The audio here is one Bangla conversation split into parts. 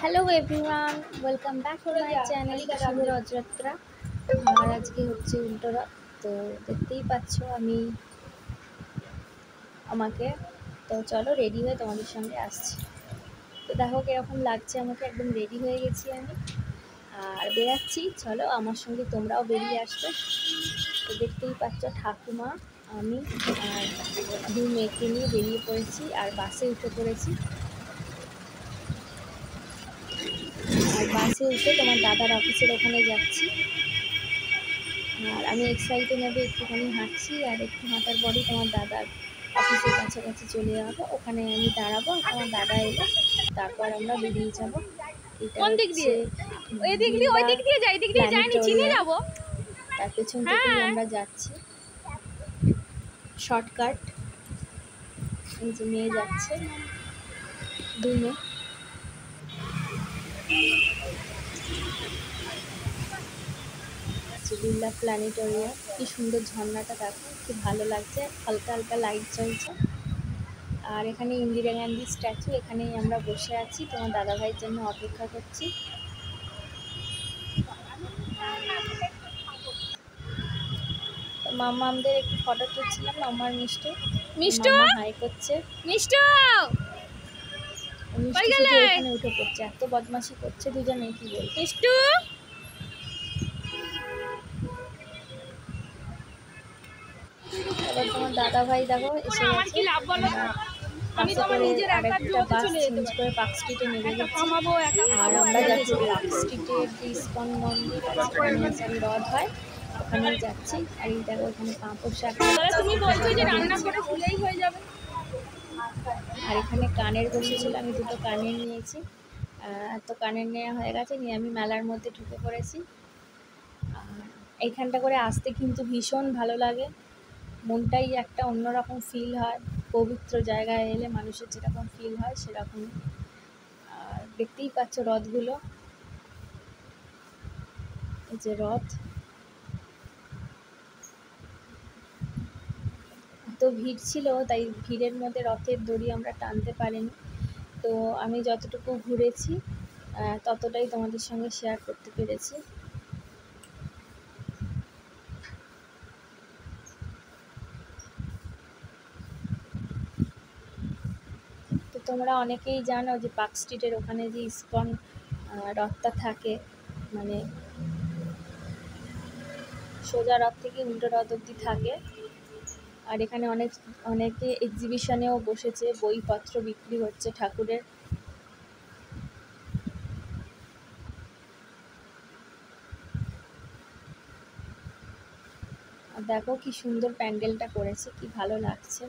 Hello everyone, welcome back to my channel শুভ রথযাত্রা। আর আজকে হচ্ছে উল্টো রথ, তো দেখতেই পাচ্ছ আমাকে। তো চলো রেডি হয়ে তোমাদের সঙ্গে আসছি। তো দেখো কীরকম লাগছে আমাকে, একদম রেডি হয়ে গেছি আমি আর বেরাচ্ছি। চলো আমার সঙ্গে তোমরাও বেরিয়ে আসবে। তো দেখতেই পাচ্ছ ঠাকুমা, আমি আর দুই মেয়েকে নিয়ে বেরিয়ে পড়েছি আর বাসে উঠে পড়েছি। আর বাসে উঠে তোমার দাদার অফিসের ওখানে যাচ্ছি। আর আমি এক্সাইটেডভাবে একটুখানি হাঁটছি, আর একটু হাঁটার পরেই তোমার দাদার অফিসের কাছাকাছি চলে যাবো। ওখানে আমি দাঁড়াবো, আমার দাদা এলে তারপর আমরা বেরিয়ে যাব। এটা হচ্ছে তার পেছন থেকেই আমরা যাচ্ছি, শর্টকাট। এই যে মেয়ে যাচ্ছে, দুই মেয়ে। বিড়লা প্ল্যানেটোরিয়াম, কি সুন্দর ঝর্ণাটা দেখো, খুব ভালো লাগছে, হালকা হালকা লাইট জ্বলছে। আর এখানে ইন্দিরা গান্ধী স্ট্যাচু, এখানেই আমরা বসে আছি, তোমার দাদাভাইয়ের জন্য অপেক্ষা করছি। তো মাম্মামদের একটু ফটো তুলছিলাম, মাম্মার মিষ্টি হাই করছে। এখানে উঠে পড়ছে, এত বদমাশি করছে দুজনে, কি বলবো। মিষ্টু এবার তোমার দাদা ভাই দেখো এসে গেছে। বাসে করে আরেকটা বাস চেঞ্জ করে পার্ক স্ট্রিটে নেমে গেছি। আর আমরা যাচ্ছি পার্ক স্ট্রিটের যে ইস্কন মন্দির আছে, রথ হয়, ওখানে যাচ্ছি। আর এই দেখো ওখানে পাঁপড় শাক, আর এখানে কানের বসেছিল, আমি দুটো কানের নিয়েছি। তো কানের নেওয়া হয়ে গেছে, নিয়ে আমি মেলার মধ্যে ঢুকে পড়েছি। আর এইখানটা করে আসতে কিন্তু ভীষণ ভালো লাগে, মনটাই একটা অন্যরকম ফিল হয়। পবিত্র জায়গায় এলে মানুষের যেরকম ফিল হয় সেরকম। আর দেখতেই পাচ্ছ রথগুলো, এই যে রথ। এত ভিড় ছিল, তাই ভিড়ের মধ্যে রথের দড়ি আমরা টানতে পারিনি। তো আমি যতটুকু ঘুরেছি ততটাই তোমাদের সঙ্গে শেয়ার করতে পেরেছি। তো তোমরা অনেকেই জানো যে পার্ক স্ট্রিটের ওখানে যে ইস্কন রথটা থাকে, মানে সোজা রথ থেকে উল্টো রথ অবধি থাকে। আর এখানে অনেকে এক্সিবিশনেও বসেছে, বইপত্র বিক্রি হচ্ছে ঠাকুরের। আর দেখো কি সুন্দর প্যান্ডেলটা করেছে, কি ভালো লাগছে।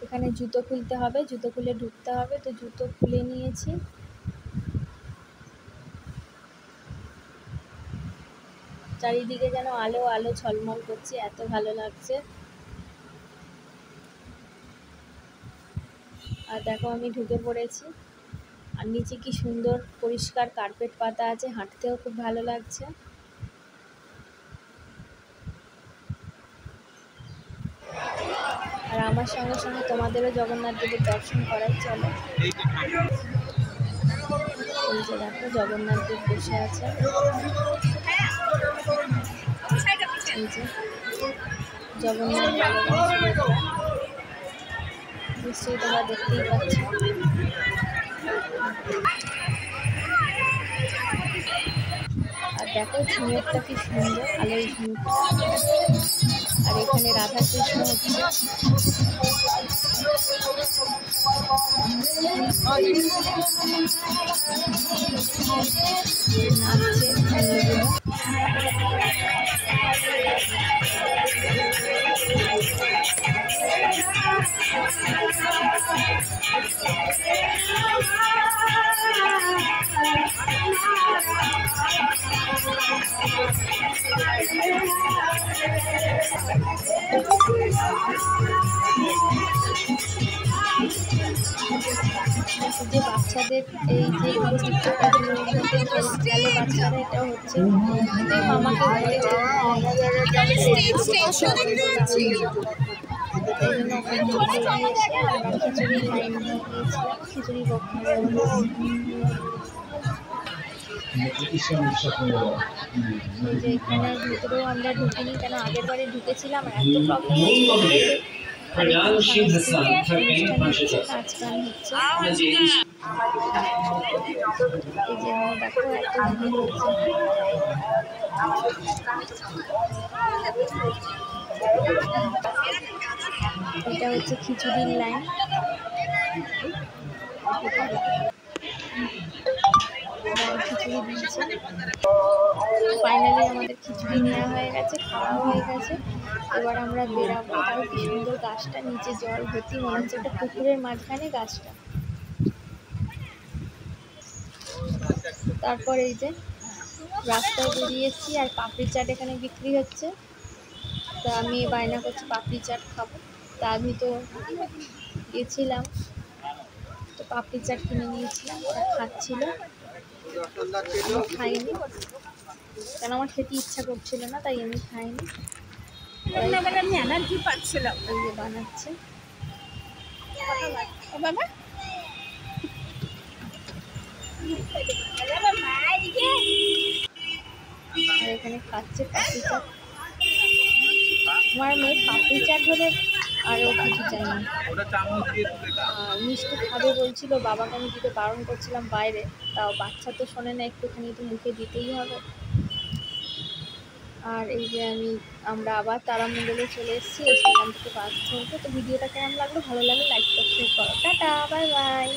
এখানে জুতো খুলতে হবে, জুতো খুলে ঢুকতে হবে, তো জুতো খুলে নিয়েছি। চারিদিকে যেন আলো আলো ঝলমল করছে, এত ভালো লাগছে। আর দেখো আমি ঢুকে পড়েছি, আর নিচে কি সুন্দর পরিষ্কার কার্পেট পাতা আছে, হাঁটতেও খুব ভালো লাগছে। আর আমার সঙ্গে সঙ্গে তোমাদেরও জগন্নাথ দেবের দর্শন করাই। চলো, এই যে দেখো জগন্নাথ দেব বসে আছে, এই যে জগন্নাথ নিশ্চয়ই তোমরা দেখতেই পাচ্ছ। আর দেখো ঝুমুরটা কি সুন্দর, আলোর ঝুমুরটা। আর এখানে রাধা কৃষ্ণ হচ্ছে, নাচছে অন্যগুলো। যে বাচ্চাদের এই যে বাচ্চারা, এটা হচ্ছে মামাকে এই জন্য ওখান থেকে বেরিয়ে এসে আমরা খিচুড়ির লাইন দিয়ে গিয়েছিলাম খিচুড়ি ভোগ এই যে এখানে ভিতরেও আমরা ঢুকিনি, কেন আগের বারে ঢুকেছিলাম আর এত প্রবলেম হচ্ছিল ঢুকতে। আর এখানে সাংস্কৃতিক অনুষ্ঠান হচ্ছে, নাচ গান হচ্ছে। এই যে দেখো এত ভিড় হচ্ছে। এটা হচ্ছে খিচুড়ির লাইন। খিচুড়ি দিয়েছে, ফাইনালি আমাদের খিচুড়ি নেওয়া হয়ে গেছে, খাওয়া হয়ে গেছে। এবার আমরা বেরাবো। তাও কি সুন্দর গাছটা, নিচে জল ভর্তি, মনে হচ্ছে একটা পুকুরের মাঝখানে গাছটা। তারপর এই যে রাস্তায় বেরিয়ে এসেছি, আর পাপড়ি চাট এখানে বিক্রি হচ্ছে। তা আমি বায়না করছি পাপড়ি চাট খাবো। তা আমি তো গেছিলাম, তো পাপড়ি চাট কিনে নিয়েছিলাম, ওরা খাচ্ছিল, আমি খাইনি, কেন আমার খেতে ইচ্ছা করছিল না, তাই আমি খাইনি। আমি এনার্জি পাচ্ছিলাম। ওই যে বানাচ্ছে বাবা, আর এখানে খাচ্ছে পাপড়ি চাট। আমার মেয়ে পাপড়ি চাট হলে আরও কিছু চাই না। আর মিষ্টি খাবে বলছিল, বাবাকে আমি দিতে বারণ করছিলাম বাইরে, তাও বাচ্চা তো শোনে না, একটুখানি তো মুখে দিতেই হবে। আর এই যে আমরা আবার তারামণ্ডলে চলে এসেছি, সেখান থেকে বাস ধরবো। তো ভিডিওটা কেমন লাগলো, ভালো লাগলে লাইক সাবস্ক্রাইব করো। Tata, bye bye.